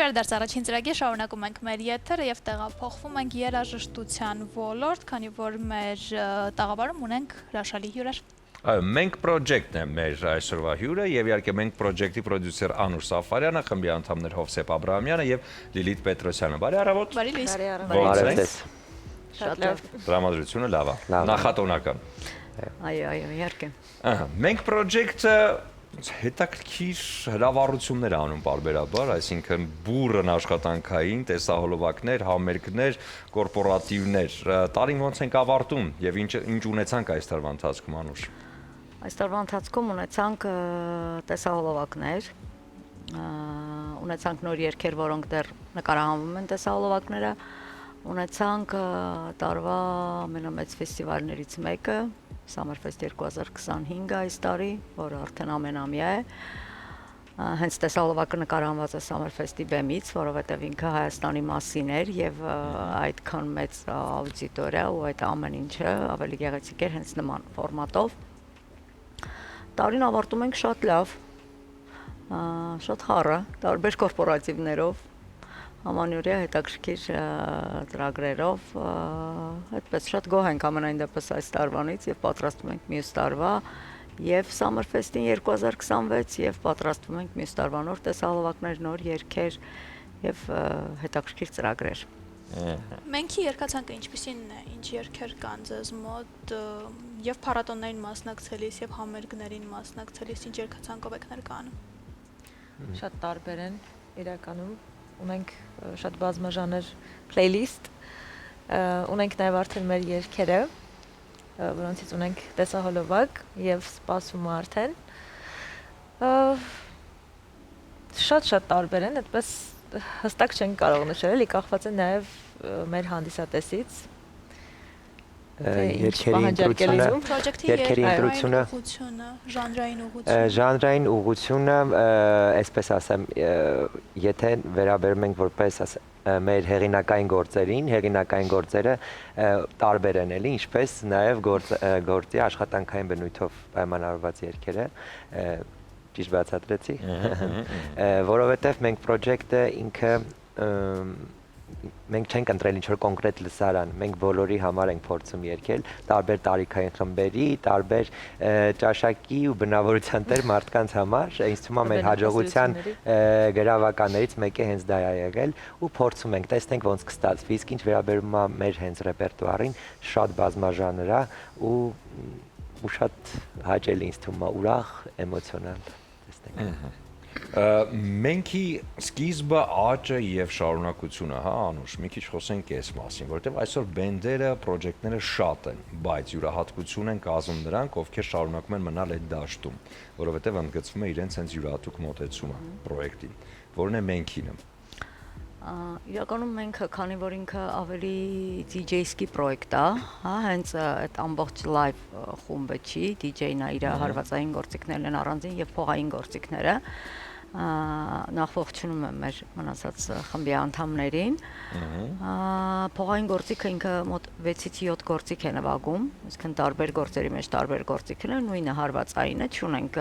Վերադարձ առաջին ծրագիր շարունակում ենք մեր եթերը եւ տեղափոխվում ենք երաժշտության ոլորտ, քանի որ մեր տաղավարում ունենք հրաշալի հյուրեր։ Մենք Project-ն է մեր այսօրվա հյուրը եւ իհարկե մենք Project-ի պրոդյուսեր Անուշ Սաֆարյանը, խմբի անդամներ Հովսեփ Աբրահամյանը եւ Լիլիթ Պետրոսյանը։ Բարի առավոտ։ Բարի լույս։ Բարև։ Շատ լավ։ Տրամադրությունը լավ է։ Նախատոնական։ Այո, իհարկե։ Մենք Project-ը հետաքրքիր հրավառություններ անում պարբերաբար, այսինքն բուրըն աշխատանքային, տեսահոլովակներ, համերգներ, կորպորատիվներ։ Տարին ոնց ենք ավարտում եւ ինչ ունեցանք այս տարվա ընթացքում Անուշ։ Այս տարվա ընթացքում ունեցանք տեսահոլովակներ, ունեցանք նոր երգեր, որոնք դեռ նկարահանվում են տեսահոլովակները, ունեցանք տարվա ամենամեծ ֆեստիվալներից մեկը, Summerfest 2025 այս տարի, որը արդեն ամենամյա է, հենց տեսահոլովակը նկարահանված է Summerfest-ի բեմից, որովհետև ինքը Հայաստանի մասին էր եւ այդքան մեծ աուդիտորիա ու այդ ամեն ինչը ավելի գեղեցիկ էր հենց նման ֆորմատով։ Տարին ավարտում ենք շատ լավ, շատ խառը, տարբեր կորպորատիվներով, Ամանյուրյա հետաքրքիր ծրագրերով, այդպես շատ գոհ ենք ամենայն դեպս այս տարվանից եւ պատրաստվում ենք մյուս տարվա եւ Summerfest-ին 2026 եւ պատրաստվում ենք մյուս տարվա նոր տեսահոլովակներ, նոր երգեր եւ հետաքրքիր ծրագրեր։ Մենքի երգացանկը ինչպիսին է, ինչ երգեր կան ձեզ մոտ եւ փառատոններին մասնակցելիս եւ համերգներին մասնակցելիս ինչ երգացանկով եք ներկայանում։ Շատ տարբեր են իրականում։ Ունենք շատ բազմաժանր playlist, ունենք նաև արդեն մեր երգերը, որոնցից ունենք տեսահոլովակ եւ սպասում արդեն։ Շատ տարբեր են, այդպես հստակ չենք կարող նշել, էլի կախված է նաև մեր հանդիսատեսից։ Երգերի ընտրությունը, ժանրային ուղղությունը, այսպես ասեմ, եթե վերաբերում ենք որպես մեր հեղինակային գործերը տարբեր են էլի, ինչպես նաև գործի աշխատանքային բնույթով պայմանավորված երգերը, ճիշտ բացատրեցի, որովհետև մենք project-ը ինքը մենք չենք ընտրել ինչ-որ կոնկրետ լսարան, մենք բոլորի համար ենք փորձում երգել, տարբեր տարիքային խմբերի, տարբեր ճաշակի ու բնավորության տեր մարդկանց համար, ինձ թվում է մեր հաջողության գրավականներից մեկը հենց դա է եղել ու փորձում ենք, տեսնենք ոնց կստացվի, իսկ ինչ վերաբերում է մեր հենց ռեպերտուարին, շատ բազմաժանր է ու շատ հաճելի ինձ թվում է, ուրախ, էմոցիոնալ, տեսնենք։ Մենքի սկիզբը, աճը եւ շարունակությունը, հա Անուշ, մի քիչ խոսենք այս մասին, որովհետեւ այսօր բենդերը, պրոջեկտները շատ են, բայց յուրահատկություն են կազմում նրանք, ովքեր շարունակում են մնալ այդ դաշտում, որովհետեւ ընդգծվում է իրենց հենց յուրահատուկ մոտեցումը պրոյեկտին, որն է Մենքինը։ Իրականում մենքը, քանի որ ինքը ավելի DJ-սկի պրոյեկտ է, հա, հենց այդ ամբողջ live խումբը չի, DJ-ն է իր հարվածային գործիքներն են առանձին եւ փողային գործիքները, նախ ողջունում եմ մեր մնացած խմբի անդամներին, փողային գործիքը ինքը մոտ 6-ից 7 գործիք է նվագում, այսինքն տարբեր գործերի մեջ տարբեր գործիքներ են, նույնը հարվածայինը, չունենք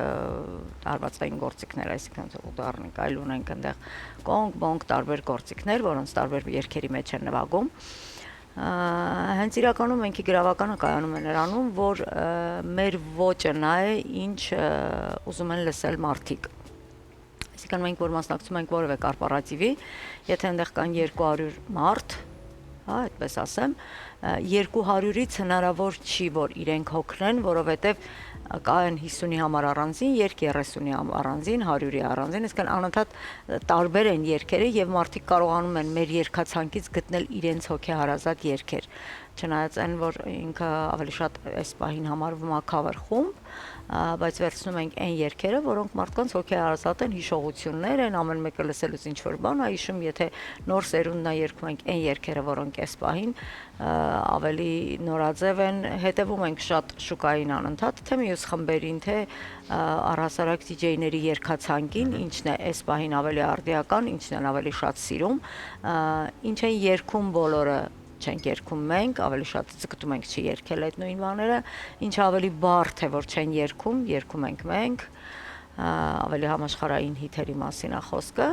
հարվածային գործիքներ, այսինքն ուտառնիկ, այլ ունենք այնտեղ կոնգ, բոնգ, տարբեր գործիքներ, որոնց տարբեր երգերի մեջ են նվագում։ Հենց իրականում մենքի գրավականը կայանում է նրանում, որ մեր ոճը նա է, ինչ ուզում են լսել մարդիկ։ Այսինքն մենք որ մասնակցում ենք որևէ կորպորատիվի, եթե այնտեղ կան 200 մարդ, հա, այդպես ասեմ, 200-ից հնարավոր չի, որ իրենք հոգնեն, որովհետև կա են 50-ի համար առանձին երգ, 30-ի առանձին, 100-ի առանձին, այսինքն անընդհատ տարբեր են երգերը եւ մարդիկ կարողանում են մեր երգացանկից գտնել իրենց հոգեհարազատ երգեր։ Չնայած այն, որ ինքը ավելի շատ այս պահին համարվում է cover խումբ, բայց վերցնում ենք այն երգերը, որոնք մարդկանց հոգեհարազատ են, հիշողություններ են, ամեն մեկը լսելուց ինչ-որ բան, հիշում, եթե նոր սերունդն է երգում ենք այն երգերը, որոնք այս պահին ավելի նորաձև են, հետևում ենք շատ շուկային անընդհատ, թե մյուս խմբերին, թե առհասարակ DJ-ների երգացանկին, ինչն է այս պահին ավելի արդիական, ինչն են ավելի շատ սիրում, ինչ են երգում բոլորը չենք երգում մենք, ավելի շատ ձգտում ենք չի երգել այդ նույն բաները, ինչ ավելի բարդ է, որ չեն երգում ենք մենք, ավելի համաշխարհային հիթերի մասին է խոսքը,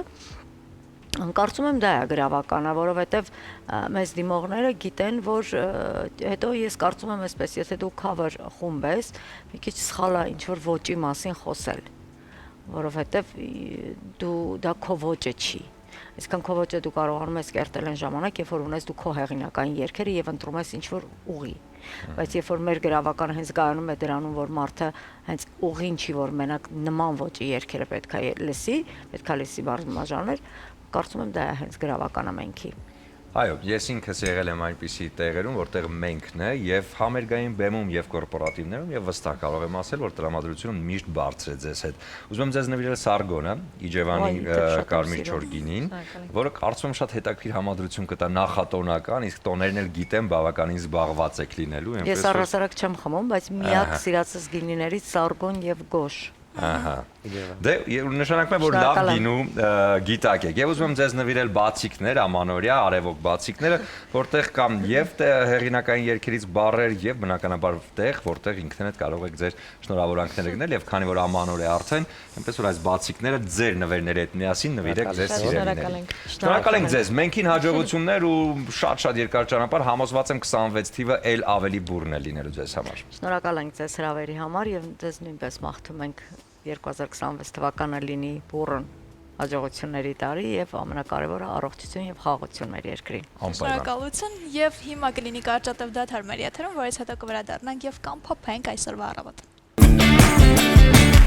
Կարծում եմ դա է գրավականը, որովհետև մեզ դիմողները գիտեն, որ հետո ես կարծում եմ այսպես, եթե դու cover խումբ ես, մի քիչ սխալ է ինչ որ ոճի մասին խոսել, որովհետև դա քո ոճը չի։ Այսինքն քո ոճը դու կարողանում ես կերտել այն ժամանակ, երբ որ ունես դու քո հեղինակային երգերը եւ ընտրում ես ինչ որ ուղի։ Բայց երբ որ մեր գրավականը հենց գայանում է դրանում, որ մարդը հենց ուղին չի, որ մենակ նման ոճի երգերը պետքա լսի բազմաժանր, կարծում եմ դա է հենց գրավականը մենքի։ Այո, ես ինքս եղել եմ այնպիսի տեղերում, որտեղ մենքն է եւ համերգային բեմում եւ կորպորատիվներում եւ վստահ կարող եմ ասել, որ տրամադրությունը միշտ բարձր է ձեզ հետ։ Ուզում եմ ձեզ նվիրել Սարգոնը, Իջևանի Կարմիր Չորգինին, որը կարծում եմ շատ հետաքրքիր համադրություն կտա նախատոնական, իսկ տոներն էլ գիտեմ բավականին զբաղված եք լինելու, Ես առհասարակ չեմ խմում, բայց միակ սիրածս գինիներից Սարգոն եւ Գոշ։ Ահա։ Դե նշանակում է, որ լավ գինու գիտակ եք։ Եվ ուզում եմ ձեզ նվիրել բացիկներ, ամանորյա, արևոք բացիկները, որտեղ կամ եւ հեղինակային երգերից բառեր եւ բնականաբար տեղ, որտեղ ինքներդ կարող եք ձեր շնորհավորանքները գնել եւ քանի որ ամանոր է արդեն, այնպես որ այս բացիկները ձեր նվերների հետ միասին նվիրեք ձեր սիրելիներին։ Շնորհակալ ենք ձեզ։ Մենքին հաջողություններ ու շատ երկար ճանապարհ, համոզված եմ 26 թիվը էլ ավելի բուրն է լինելու ձեզ համար։ Շնորհակալ ենք ձեզ հրավերի համար եւ ձեզ նույնպես մաղթում ենք 2026 թվականը լինի բուրըն հաջողությունների տարի եւ ամենակարևորը առողջություն եւ խաղաղություն մեր երկրին։ Շնորհակալություն եւ հիմա կլինի կարճատև դադար մեր եթերում, որից հետո կվերադառնանք եւ կամ փոփենք այսօրվա առավոտ։